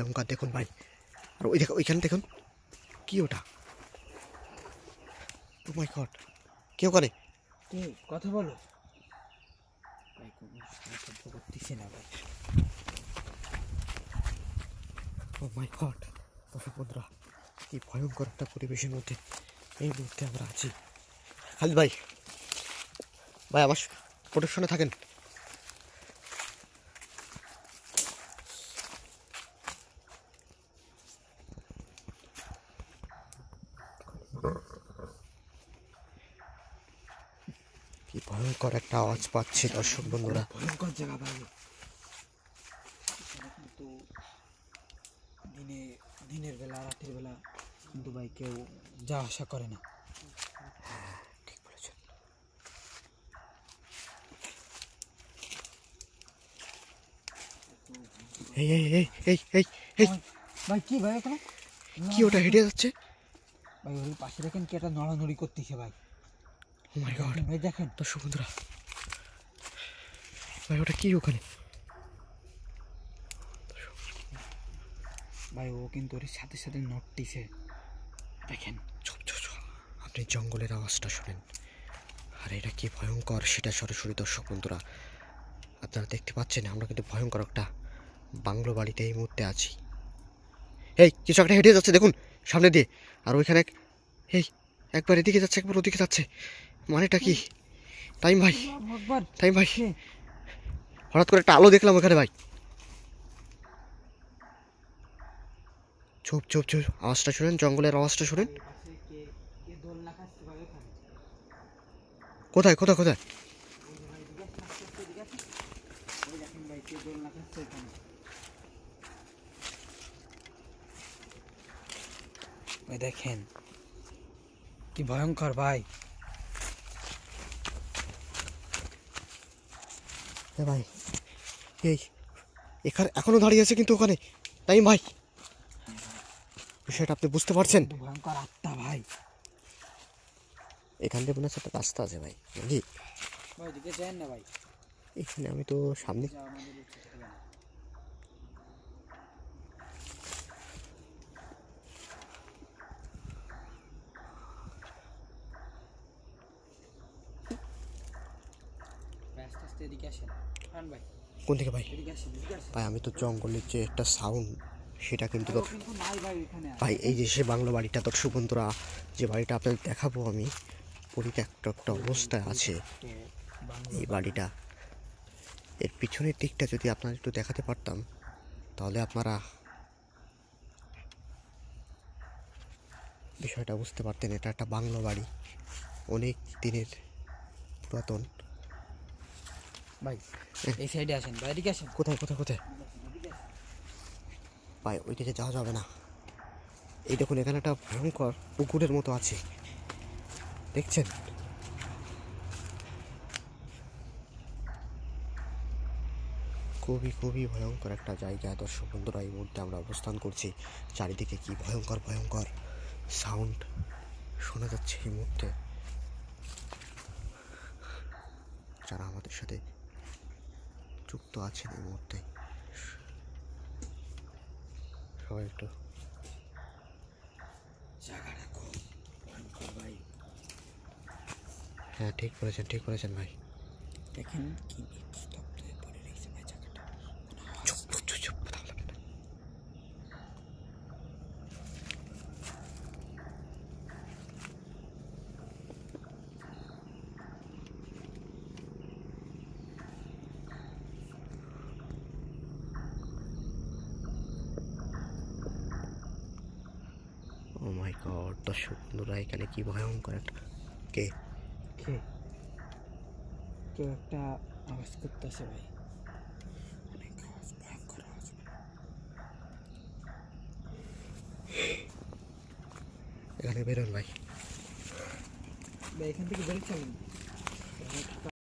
ভয়ঙ্কর দেখুন ভাই। আর ওই দেখো ওইখানে দেখুন কি ওটা, ও মাই গড, কেউ করে কে কথা বলো ভাই, কোনো শব্দ করতেছি না ভাই। ও মাই গড, দর্শক বন্ধুরা কি ভয়ঙ্কর একটা পরিবেশের মধ্যে এই মুহূর্তে আমরা আছি। খালিদ ভাই, ভাই আমার প্রোটেকশনে থাকেন। কি ভয়ঙ্কর একটা আওয়াজ পাচ্ছি দর্শক বন্ধুরা। ভয়ঙ্কর জায়গা ভাই, কিন্তু দিনের বেলা রাতের বেলা কিন্তু ভাই কেউ যা আশা করে না। ঠিক বলেছেন। এই এই এই এই এই এই ভাই কি ভাই এখানে কি ওটা হেঁটে যাচ্ছে? ভাই ওই পাশে দেখেন কি একটা নড়ানড়ি করতেছে ভাই। ও মাই গড, ভাই দেখেন দর্শক বন্ধুরা ভাই ওটা কি ওখানে? ভাই ও কিন্তু ওর সাথে সাথে নড়তিছে দেখেন। চুপ চুপ চুপ, আপনি জঙ্গলের আওয়াজটা শোনেন, আর এটা কি ভয়ঙ্কর সেটা সরাসরি দর্শক বন্ধুরা আপনারা দেখতে পাচ্ছেন। আমরা কিন্তু ভয়ঙ্কর একটা বাংলো বাড়িতে এই মুহূর্তে আছি। এই কিছু একটা হেঁটে যাচ্ছে দেখুন সামনে দিয়ে, আর ওইখানে এই একবার এদিকে যাচ্ছে একবার ওদিকে যাচ্ছে, মানেটা কি? টাইম ভাই, টাইম ভাই, হঠাৎ করে একটা আলো দেখলাম ওখানে ভাই। চুপ চুপ চুপ, আওয়াজটা শুনেন, জঙ্গলের আওয়াজটা শুনেন। কোথায় কোথায় কোথায়? ভাই দেখেন কি ভয়ঙ্কর ভাই। ভাই এই এখানে এখনো দাঁড়িয়ে আছে কিন্তু ওখানে টাইম ভাই, বিষয়টা আপনি বুঝতে পারছেন? ভয়ঙ্কর আত্মা ভাই। এখান থেকে মনে হচ্ছে একটা রাস্তা আছে ভাই, নাকি? ভাই দিকে যান না ভাই, এখানে আমি তো সামনে কোন থেকে ভাই? ভাই আমি তো জঙ্গলের যে একটা সাউন্ড সেটা কিন্তু ভাই, এই যে সে বাংলো বাড়িটা দর্শক বন্ধুরা, যে বাড়িটা আপনাদের দেখাবো আমি, পরিত্যক্ত একটা অবস্থায় আছে এই বাড়িটা। এর পিছনের দিকটা যদি আপনারা একটু দেখাতে পারতাম তাহলে আপনারা বিষয়টা বুঝতে পারতেন। এটা একটা বাংলো বাড়ি, অনেক দিনের পুরাতন। ভাই এই সাইডে আসেন, ভাই এদিকে আসেন। কোথায় কোথায় কোথায়? ভাই ওইদিকে যাওয়া যাবে না। এই দেখুন এখানে একটা ভয়ঙ্কর পুকুরের মতো আছে, দেখছেন? খুবই খুবই ভয়ঙ্কর একটা জায়গা দর্শক বন্ধুরা, এই মুহূর্তে আমরা অবস্থান করছি। চারিদিকে কি ভয়ঙ্কর ভয়ঙ্কর সাউন্ড শোনা যাচ্ছে এই মুহূর্তে। যারা আমাদের সাথে যুক্ত আছেন এই মুহূর্তে সবাই একটু জায়গাটা খুব ভয়ঙ্কর ভাই। হ্যাঁ ঠিক বলেছেন, ঠিক বলেছেন ভাই। দেখেন কি স্তব্ধ হয়ে পড়ে রয়েছে ভাই জায়গাটা। চুপ চুপ চুপ চুপ, কথা বলবেন না। ও মাই গড, দর্শক বন্ধুরা এখানে কি ভয়ঙ্কর একটা কে কেউ একটা আওয়াজ করতেছে ভাই, অনেক আওয়াজ, ভয়ঙ্কর আওয়াজ। এখানে বেরোন ভাই। ভাই এখান থেকে বেরোচ্ছেন,